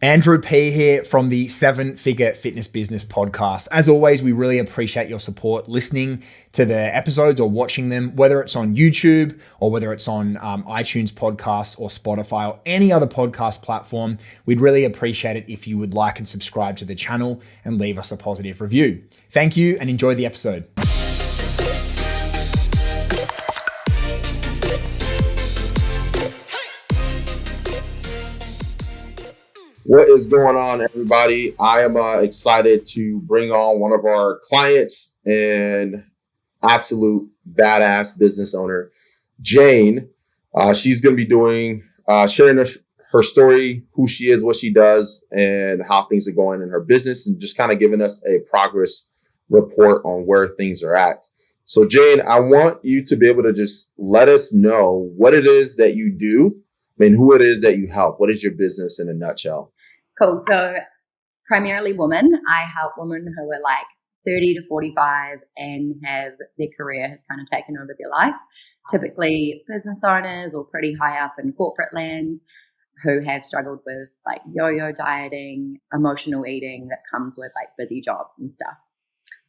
Andrew P here from the 7-Figure Fitness Business Podcast. As always, we really appreciate your support listening to the episodes or watching them, whether it's on YouTube or whether it's on iTunes podcasts or Spotify or any other podcast platform. We'd really appreciate it if you would like and subscribe to the channel and leave us a positive review. Thank you and enjoy the episode. What is going on, everybody? I am excited to bring on one of our clients and absolute badass business owner, Jane. She's going to be doing, sharing her story, who she is, what she does, and how things are going in her business, and just kind of giving us a progress report on where things are at. So, Jane, I want you to be able to just let us know what it is that you do and who it is that you help. What is your business in a nutshell? Cool. So primarily women. I help women who are like 30 to 45 and have their career has kind of taken over their life. Typically business owners or pretty high up in corporate land who have struggled with like yo-yo dieting, emotional eating that comes with like busy jobs and stuff.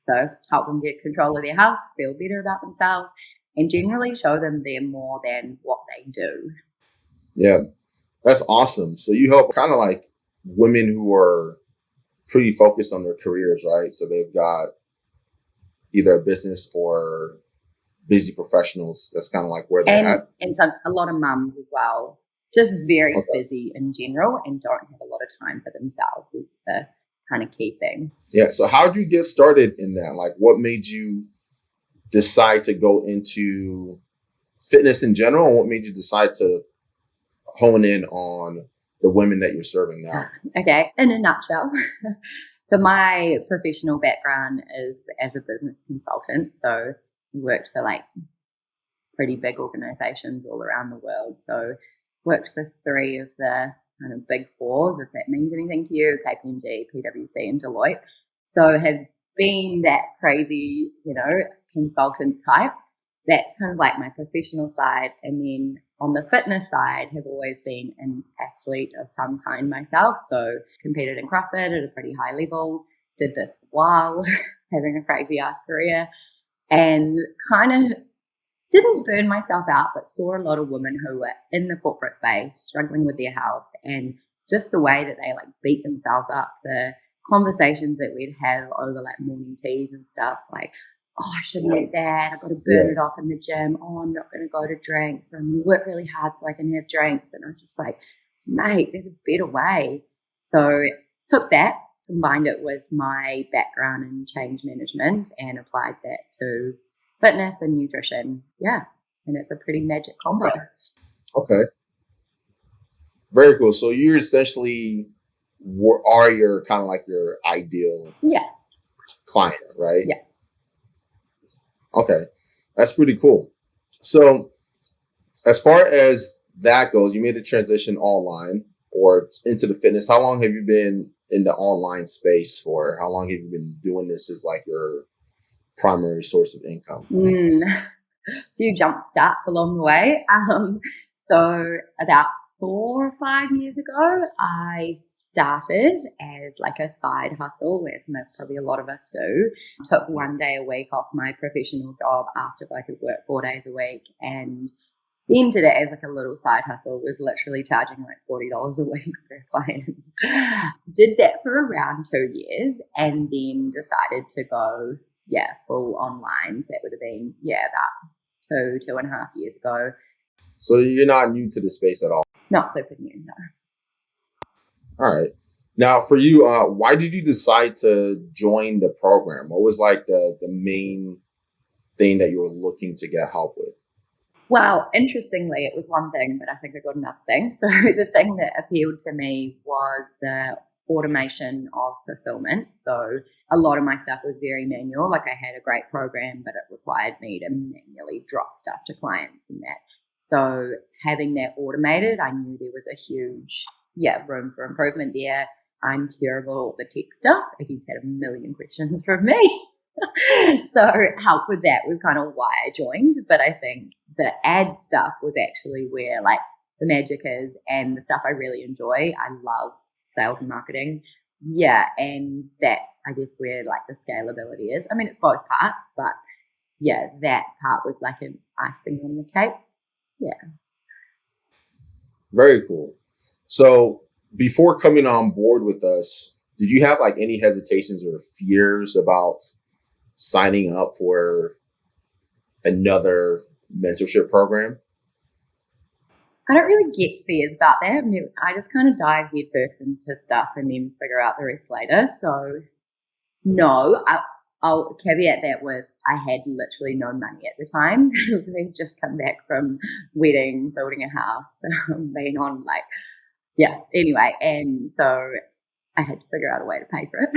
So help them get control of their health, feel better about themselves, and generally show them they're more than what they do. Yeah, that's awesome. So you help kind of like women who are pretty focused on their careers, right? So they've got either a business or busy professionals. That's kind of like where they're at. And so a lot of mums as well, just very busy in general and don't have a lot of time for themselves is the kind of key thing. Yeah. So how did you get started in that? Like what made you decide to go into fitness in general? And what made you decide to hone in on the women that you're serving now? Okay, in a nutshell. So my professional background is as a business consultant. So I worked for like pretty big organizations all around the world. So worked for 3 of the kind of big 4s, if that means anything to you, KPMG, PwC, and Deloitte. So have been that crazy, consultant type. That's kind of like my professional side. And then on the fitness side, have always been an athlete of some kind myself. So competed in CrossFit at a pretty high level, did this while having a crazy ass career, and kind of didn't burn myself out, but saw a lot of women who were in the corporate space struggling with their health and just the way that they like beat themselves up, the conversations that we'd have over like morning teas and stuff, like, oh, I shouldn't eat that. I've got to burn it off in the gym. Oh, I'm not going to go to drinks. I'm going to work really hard so I can have drinks. And I was just like, mate, there's a better way. So took that, combined it with my background in change management and applied that to fitness and nutrition. Yeah. And it's a pretty magic combo. Okay. Very cool. So you essentially are your kind of like your ideal client, right? Yeah. Okay, that's pretty cool. So as far as that goes, you made a transition online or into the fitness. How long have you been in the online space for? How long have you been doing this as like your primary source of income? A few jump starts along the way. So about 4 or 5 years ago, I started as like a side hustle, as probably a lot of us do. Took 1 day a week off my professional job, asked if I could work 4 days a week, and then did it as like a little side hustle. Was literally charging like $40 a week per client. Did that for around 2 years, and then decided to go, full online. So that would have been, about 2.5 years ago. So you're not new to the space at all? Not super new, no. All right. Now for you, why did you decide to join the program? What was like the main thing that you were looking to get help with? Well, interestingly, it was one thing, but I think I got another thing. So the thing that appealed to me was the automation of fulfillment. So a lot of my stuff was very manual. Like I had a great program, but it required me to manually drop stuff to clients and that. So having that automated, I knew there was a huge, room for improvement there. I'm terrible at the tech stuff. He's had a million questions from me. So help with that was kind of why I joined. But I think the ad stuff was actually where like the magic is and the stuff I really enjoy. I love sales and marketing. Yeah, and that's, I guess, where like the scalability is. I mean, it's both parts, but yeah, that part was like an icing on the cake. Yeah. Very cool. So before coming on board with us, did you have like any hesitations or fears about signing up for another mentorship program? I don't really get fears about that. I just kind of dive head first into stuff and then figure out the rest later. So no, I'll caveat that with I had literally no money at the time because we'd just come back from wedding, building a house, being on anyway. And so I had to figure out a way to pay for it.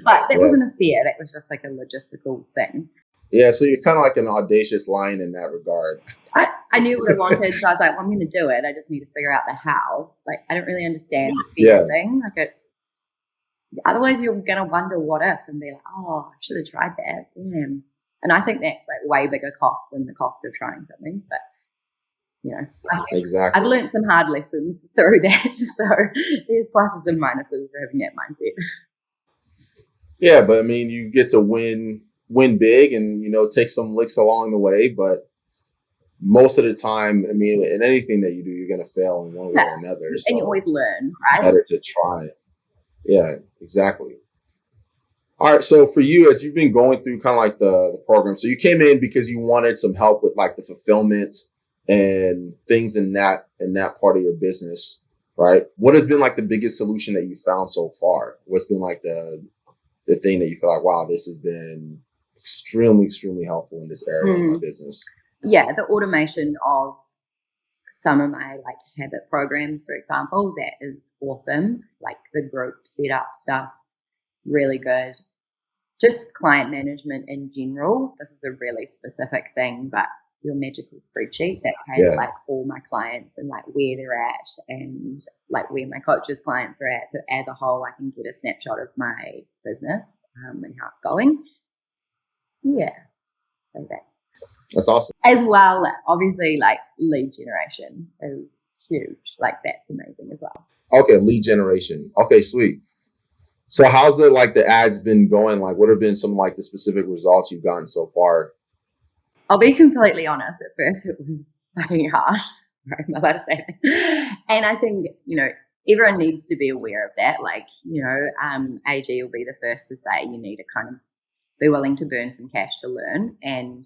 But that wasn't a fear. That was just like a logistical thing. Yeah, so you're kind of like an audacious lion in that regard. I knew what I wanted, so I was like, well, I'm going to do it. I just need to figure out the how. Like, I don't really understand the fear thing. Otherwise, you're going to wonder what if and be like, oh, I should have tried that. Damn. And I think that's like way bigger cost than the cost of trying something. But, exactly. I've learned some hard lessons through that. So there's pluses and minuses for having that mindset. Yeah, but I mean, you get to win big and, take some licks along the way. But most of the time, I mean, in anything that you do, you're going to fail in one way or another. So and you always learn, right? It's better to try it. Yeah, exactly. All right. So for you, as you've been going through kind of like the program, so you came in because you wanted some help with like the fulfillment and things in that part of your business, right? What has been like the biggest solution that you found so far? What's been like the thing that you feel like, wow, this has been extremely, extremely helpful in this area of my business? Yeah, the automation of some of my like habit programs, for example, that is awesome. Like the group setup stuff, really good. Just client management in general. This is a really specific thing, but your magical spreadsheet that has like all my clients and like where they're at and like where my coaches' clients are at. So as a whole, I can get a snapshot of my business and how it's going. Yeah, so that's awesome. As well, obviously, like lead generation is huge. Like that's amazing as well. Okay, lead generation. Okay, sweet. So how's the ads been going? Like, what have been some like the specific results you've gotten so far? I'll be completely honest. At first, it was fucking hard. Right, I'm about to say that. And I think everyone needs to be aware of that. Like AG will be the first to say you need to kind of be willing to burn some cash to learn. And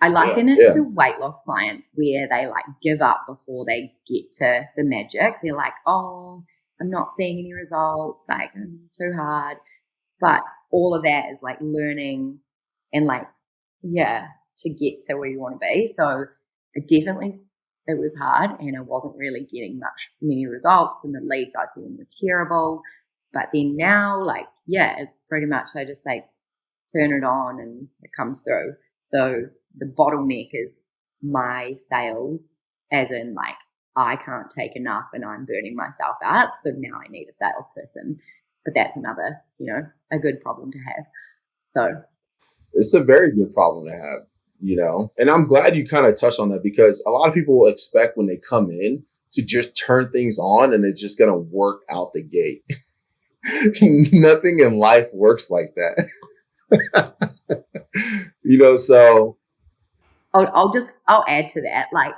I liken it to weight loss clients where they like give up before they get to the magic. They're like, oh, I'm not seeing any results. Like, this is too hard. But all of that is like learning and like, to get to where you want to be. So it was hard and I wasn't really getting many results and the leads I was getting were terrible. But then now, it's pretty much I just like turn it on and it comes through. So the bottleneck is my sales, as in like I can't take enough and I'm burning myself out. So now I need a salesperson. But that's another, a good problem to have. So it's a very good problem to have, and I'm glad you kind of touched on that because a lot of people expect when they come in to just turn things on and it's just going to work out the gate. Nothing in life works like that. So I'll add to that. Like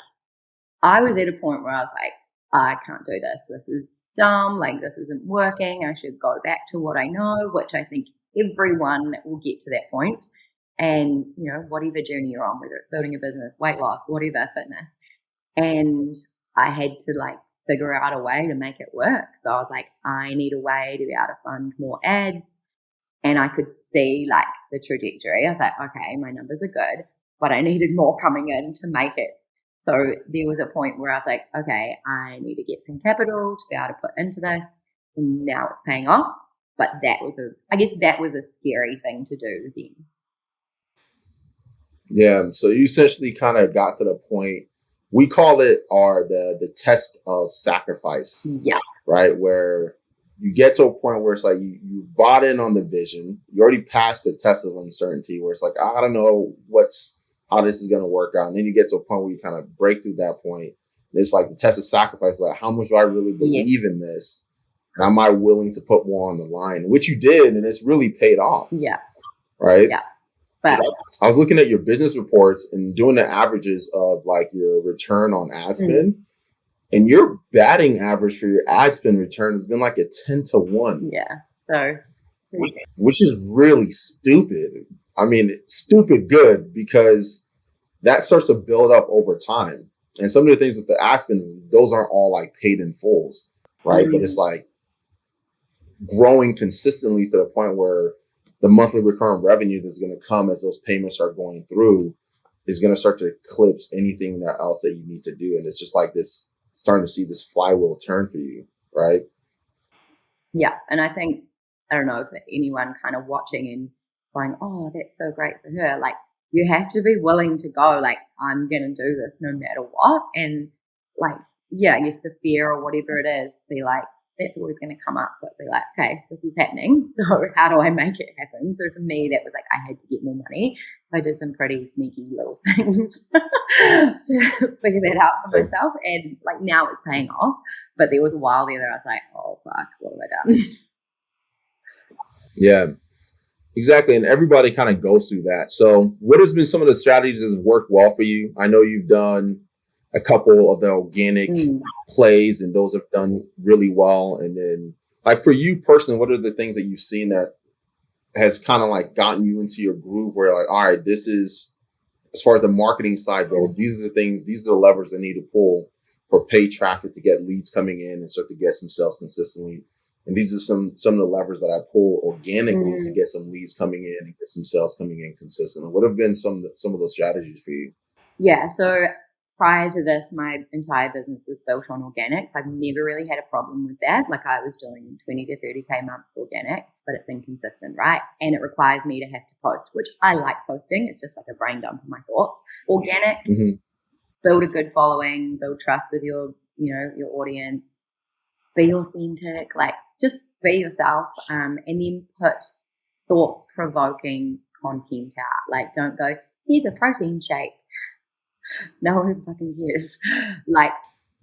I was at a point where I was like, I can't do this. This is dumb. Like this isn't working. I should go back to what I know, which I think everyone will get to that point. And, whatever journey you're on, whether it's building a business, weight loss, whatever, fitness. And I had to like figure out a way to make it work. So I was like, I need a way to be able to fund more ads. And I could see like the trajectory. I was like, okay, my numbers are good, but I needed more coming in to make it. So there was a point where I was like, okay, I need to get some capital to be able to put into this. And now it's paying off. But that was a scary thing to do then. Yeah. So you essentially kind of got to the point, we call it the test of sacrifice. Yeah. Right. Where you get to a point where it's like you bought in on the vision. You already passed the test of uncertainty where it's like, I don't know how this is going to work out. And then you get to a point where you kind of break through that point. And it's like the test of sacrifice, like how much do I really believe in this? And am I willing to put more on the line? Which you did, and it's really paid off. Yeah. Right? Yeah. But I was looking at your business reports and doing the averages of like your return on ad spend. And your batting average for your ad spend return has been like a 10-1. Yeah. So, which is really stupid. I mean, it's stupid good, because that starts to build up over time. And some of the things with the ad spend, those aren't all like paid in fulls, right? But it's like growing consistently to the point where the monthly recurring revenue that's going to come as those payments are going through is going to start to eclipse anything else that you need to do. And it's just like this, starting to see this flywheel turn for you, right? Yeah. And I think, I don't know if anyone kind of watching and going, oh, that's so great for her. Like, you have to be willing to go, like, I'm going to do this no matter what. And like, yeah, I guess the fear or whatever it is, be like, that's always going to come up, but be like, okay, this is happening. So how do I make it happen? So for me, that was like, I had to get more money. So I did some pretty sneaky little things to figure that out for myself. And like, now it's paying off. But there was a while there that I was like, oh, fuck, what have I done? Yeah, exactly. And everybody kind of goes through that. So what has been some of the strategies that have worked well for you? I know you've done a couple of the organic plays, and those have done really well. And then like for you personally, what are the things that you've seen that has kind of like gotten you into your groove where like, all right, this is, as far as the marketing side goes, these are the things, these are the levers I need to pull for paid traffic to get leads coming in and start to get some sales consistently. And these are some of the levers that I pull organically to get some leads coming in and get some sales coming in consistently. What have been some of those strategies for you? Yeah. So prior to this, my entire business was built on organics. I've never really had a problem with that. Like, I was doing 20 to 30K months organic, but it's inconsistent, right? And it requires me to have to post, which I like posting. It's just like a brain dump of my thoughts. Organic, build a good following, build trust with your audience, be authentic, like just be yourself, and then put thought-provoking content out. Like, don't go, here's a protein shake. No one fucking cares. Like,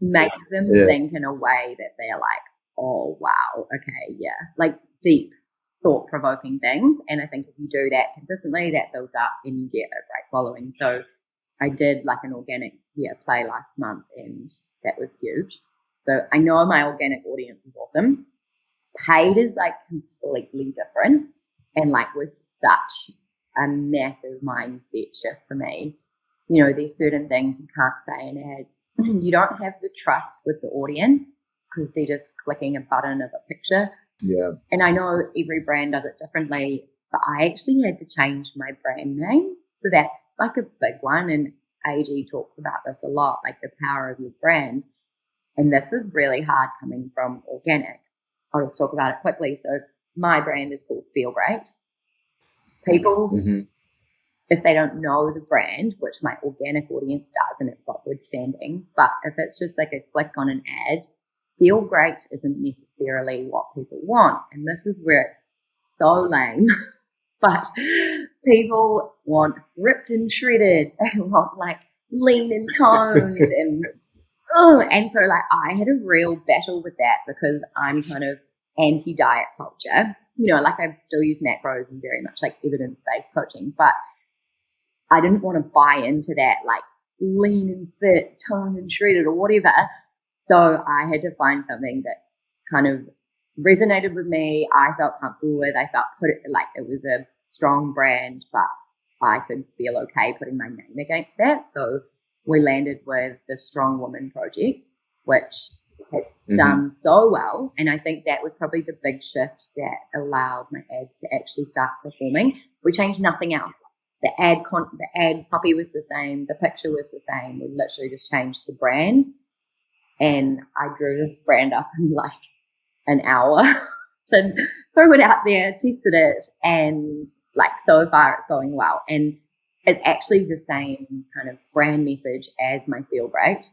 make them think in a way that they're like, oh, wow, okay, yeah. Like, deep, thought-provoking things. And I think if you do that consistently, that builds up and you get a great following. So I did like an organic play last month, and that was huge. So I know my organic audience is awesome. Paid is like completely different, and like was such a massive mindset shift for me. You know, there's certain things you can't say in ads. You don't have the trust with the audience because they're just clicking a button of a picture. Yeah. And I know every brand does it differently, but I actually had to change my brand name. So that's like a big one. And AG talks about this a lot, like the power of your brand. And this was really hard coming from organic. I'll just talk about it quickly. So my brand is called Feel Great. People, if they don't know the brand, which my organic audience does, and it's got good standing, but if it's just like a click on an ad, Feel Great isn't necessarily what people want. And this is where it's so lame. But people want ripped and shredded. They want like lean and toned and so like I had a real battle with that because I'm kind of anti-diet culture. You know, like I still use macros and very much like evidence-based coaching, but I didn't want to buy into that like lean and fit, toned and shredded or whatever. So I had to find something that kind of resonated with me. I felt comfortable with. I felt it was a strong brand, but I could feel okay putting my name against that. So we landed with the Strong Woman Project, which has done so well. And I think that was probably the big shift that allowed my ads to actually start performing. We changed nothing else. The ad copy was the same. The picture was the same. We literally just changed the brand. And I drew this brand up in like an hour to throw it out there, tested it. And like so far it's going well. And it's actually the same kind of brand message as my Feel Great,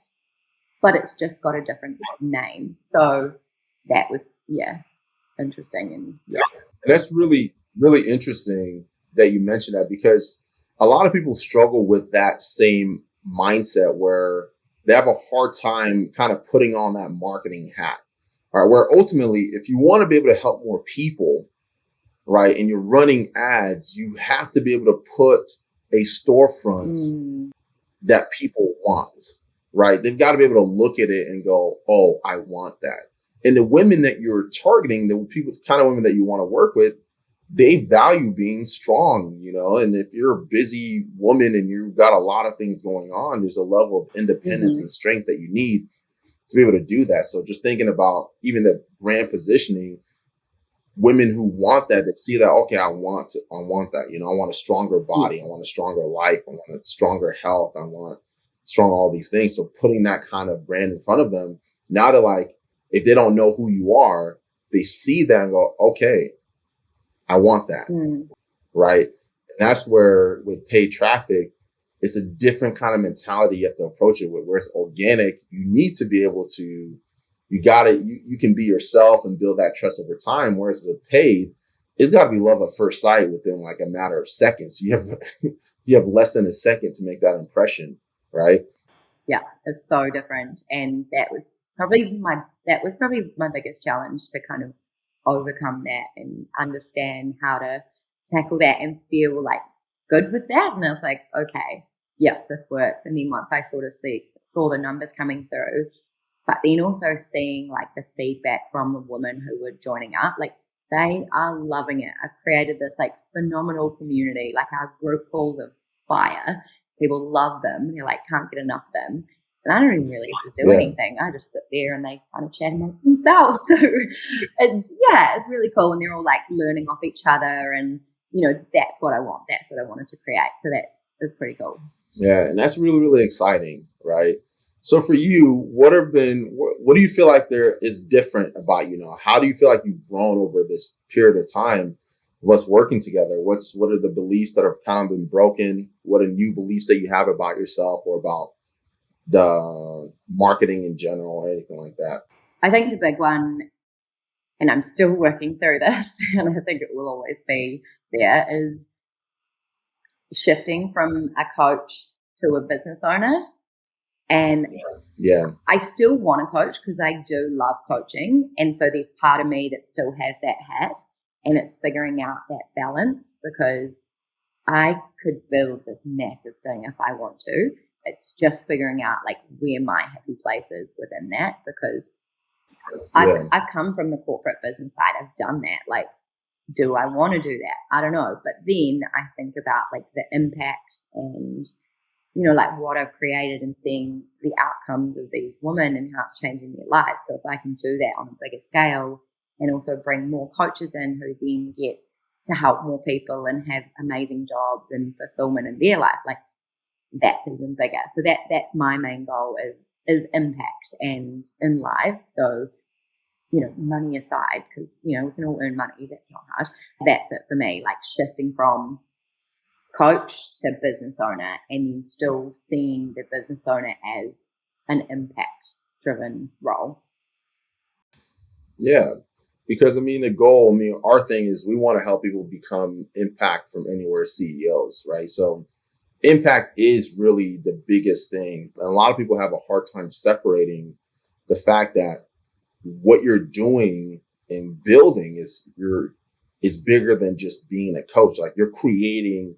but it's just got a different name. So that was, interesting. And that's really, really interesting that you mentioned that, because a lot of people struggle with that same mindset where they have a hard time kind of putting on that marketing hat, All right, where ultimately, if you want to be able to help more people, right, and you're running ads, you have to be able to put a storefront that people want, right? They've got to be able to look at it and go, oh, I want that. And the women that you're targeting, the people, kind of women that you want to work with, they value being strong, and if you're a busy woman and you've got a lot of things going on, there's a level of independence and strength that you need to be able to do that. So just thinking about even the brand positioning, women who want that see that, okay, I want that, I want a stronger body. I want a stronger life. I want a stronger health. I want strong, all these things. So putting that kind of brand in front of them, now they're like, if they don't know who you are, they see that and go, okay, I want that. Right. And that's where with paid traffic, it's a different kind of mentality you have to approach it with. Where it's organic, you need to be able to, you can be yourself and build that trust over time. Whereas with paid, it's got to be love at first sight within like a matter of seconds. You have less than a second to make that impression, right? Yeah, it's so different. And that was probably my biggest challenge, to kind of overcome that and understand how to tackle that and feel like good with that. And I was like, okay, yeah, this works. And then once I sort of saw the numbers coming through, but then also seeing like the feedback from the women who were joining up, like they are loving it. I've created this like phenomenal community. Like our group calls are fire. People love them. They're like, can't get enough of them. And I don't even really have to do anything. I just sit there and they kind of chat amongst themselves. So it's really cool. And they're all like learning off each other. And, that's what I want. That's what I wanted to create. So that's pretty cool. Yeah. And that's really, really exciting. Right. So for you, what do you feel like there is different about you now? How do you feel like you've grown over this period of time of us working together? What are the beliefs that have kind of been broken? What are new beliefs that you have about yourself or about the marketing in general or anything like that? I think the big one, and I'm still working through this, and I think it will always be there, is shifting from a coach to a business owner. And I still want to coach because I do love coaching. And so there's part of me that still has that hat, and it's figuring out that balance, because I could build this massive thing if I want to. It's just figuring out like where my happy place is within that, because I've come from the corporate business side. I've done that. Like, do I want to do that? I don't know. But then I think about like the impact and, like what I've created and seeing the outcomes of these women and how it's changing their lives. So if I can do that on a bigger scale and also bring more coaches in who then get to help more people and have amazing jobs and fulfillment in their life, like that's even bigger. So that's my main goal is impact and in lives. So, money aside, because, we can all earn money. That's not hard. That's it for me, like shifting from coach to business owner, and then still seeing the business owner as an impact driven role. Yeah. Because the goal, our thing is we want to help people become impact from anywhere CEOs, right? So impact is really the biggest thing. And a lot of people have a hard time separating the fact that what you're doing and building is bigger than just being a coach. Like you're creating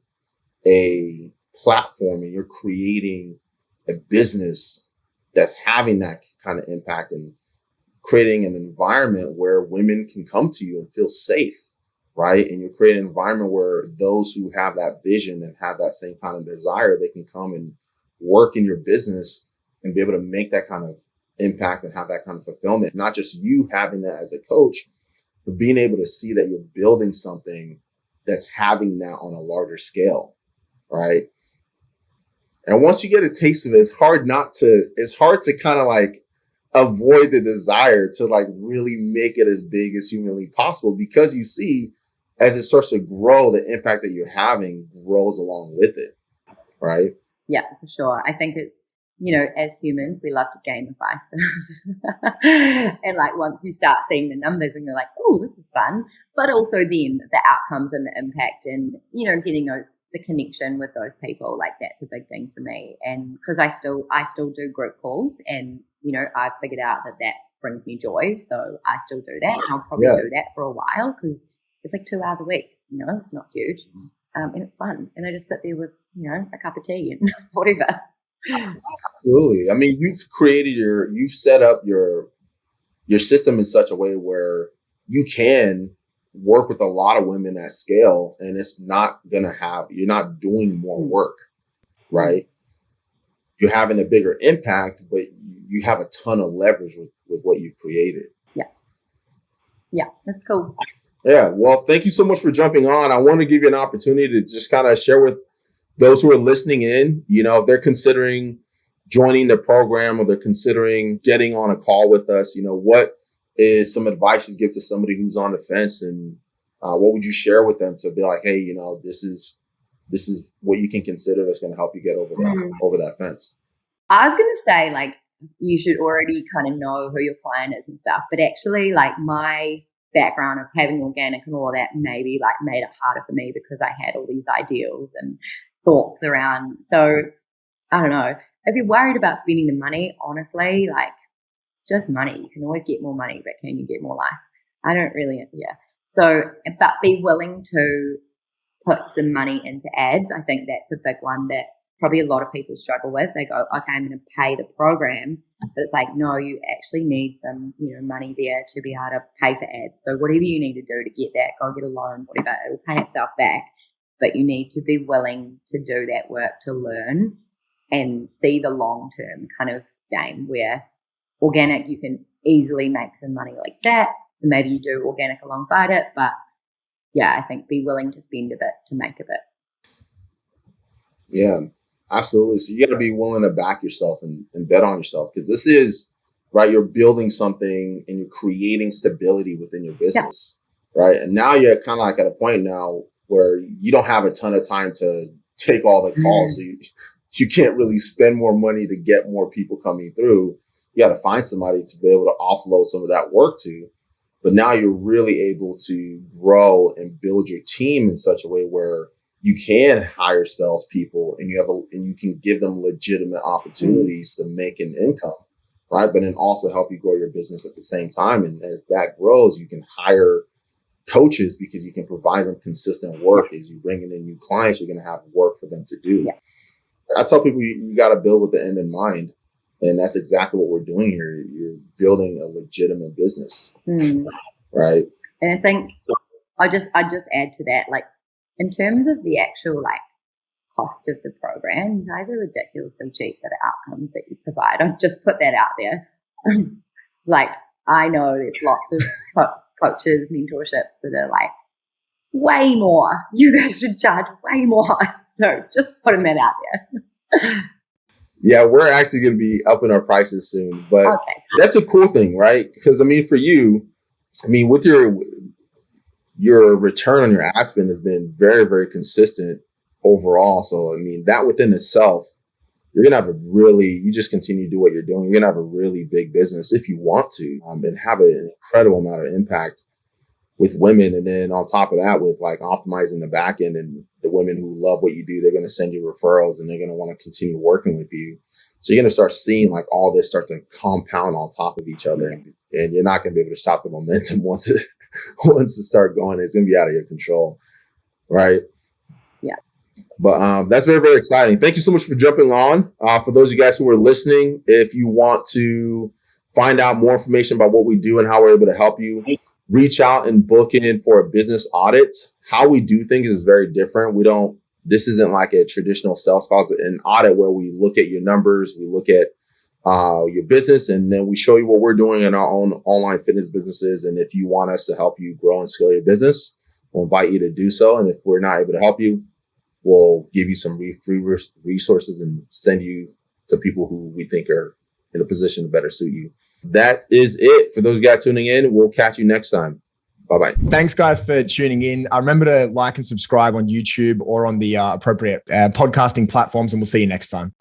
a platform and you're creating a business that's having that kind of impact and creating an environment where women can come to you and feel safe, right? And you're creating an environment where those who have that vision and have that same kind of desire, they can come and work in your business and be able to make that kind of impact and have that kind of fulfillment. Not just you having that as a coach, but being able to see that you're building something that's having that on a larger scale, right? And once you get a taste of it, it's hard to kind of like avoid the desire to like really make it as big as humanly possible, because you see as it starts to grow, the impact that you're having grows along with it, right? Yeah, for sure. I think it's, as humans, we love to gamify stuff. And like once you start seeing the numbers and you're like, oh, this is fun. But also then the outcomes and the impact and, getting the connection with those people, like that's a big thing for me. And because I still do group calls, and, I've figured out that brings me joy. So I still do that. And I'll probably do that for a while because it's like 2 hours a week. It's not huge. And it's fun. And I just sit there with, a cup of tea and whatever. Absolutely. I mean, you've set up your system in such a way where you can work with a lot of women at scale, and it's not you're not doing more work, right? You're having a bigger impact, but you have a ton of leverage with what you've created. Yeah, that's cool. Yeah. Well, thank you so much for jumping on. I want to give you an opportunity to just kind of share with those who are listening in, if they're considering joining the program or they're considering getting on a call with us, what is some advice you give to somebody who's on the fence, and what would you share with them to be like, hey, this is what you can consider that's going to help you get over that fence? I was going to say, like, you should already kind of know who your client is and stuff, but actually, like, my background of having organic and all that maybe like made it harder for me because I had all these ideals and thoughts around. So I don't know. If you're worried about spending the money, honestly, like, it's just money. You can always get more money, but can you get more life? I don't really, So, but be willing to put some money into ads. I think that's a big one that probably a lot of people struggle with. They go, okay, I'm going to pay the program, but it's like, no, you actually need some, money there to be able to pay for ads. So whatever you need to do to get that, go get a loan, whatever, it will pay itself back. But you need to be willing to do that work to learn and see the long-term kind of game where organic, you can easily make some money like that. So maybe you do organic alongside it, but I think be willing to spend a bit to make a bit. Yeah, absolutely. So you got to be willing to back yourself and bet on yourself, because this is, right, you're building something and you're creating stability within your business, right? And now you're kind of like at a point now where you don't have a ton of time to take all the calls. So you can't really spend more money to get more people coming through. You got to find somebody to be able to offload some of that work to. But now you're really able to grow and build your team in such a way where you can hire salespeople and you can give them legitimate opportunities to make an income, right? But then also help you grow your business at the same time. And as that grows, you can hire coaches because you can provide them consistent work. As you bring in new clients, you're going to have work for them to do. Yeah. I tell people you got to build with the end in mind. And that's exactly what we're doing here. You're building a legitimate business, right? And I think I just add to that, like, in terms of the actual like cost of the program, you guys are ridiculously cheap for the outcomes that you provide. I'll just put that out there. Like, I know there's lots of coaches, mentorships that are like way more. You guys should charge way more. So just putting that out there. Yeah, we're actually going to be upping our prices soon, but that's a cool thing, right? Because for you, with your return on your ad spend has been very, very consistent overall. So, that within itself, you're going to have you just continue to do what you're doing. You're going to have a really big business if you want to, and have an incredible amount of impact with women. And then on top of that, with like optimizing the back end, and the women who love what you do, they're going to send you referrals and they're going to want to continue working with you. So you're going to start seeing like all this start to compound on top of each other, and you're not going to be able to stop the momentum once it start going. It's going to be out of your control. Right. Yeah. But that's very, very exciting. Thank you so much for jumping on. For those of you guys who are listening, if you want to find out more information about what we do and how we're able to help you, reach out and book in for a business audit. How we do things is very different. This isn't like a traditional sales call. It's an audit where we look at your numbers, we look at your business, and then we show you what we're doing in our own online fitness businesses. And if you want us to help you grow and scale your business, we'll invite you to do so. And if we're not able to help you, we'll give you some free resources and send you to people who we think are in a position to better suit you. That is it. For those guys tuning in, we'll catch you next time. Bye-bye. Thanks, guys, for tuning in. Remember to like and subscribe on YouTube or on the appropriate podcasting platforms, and we'll see you next time.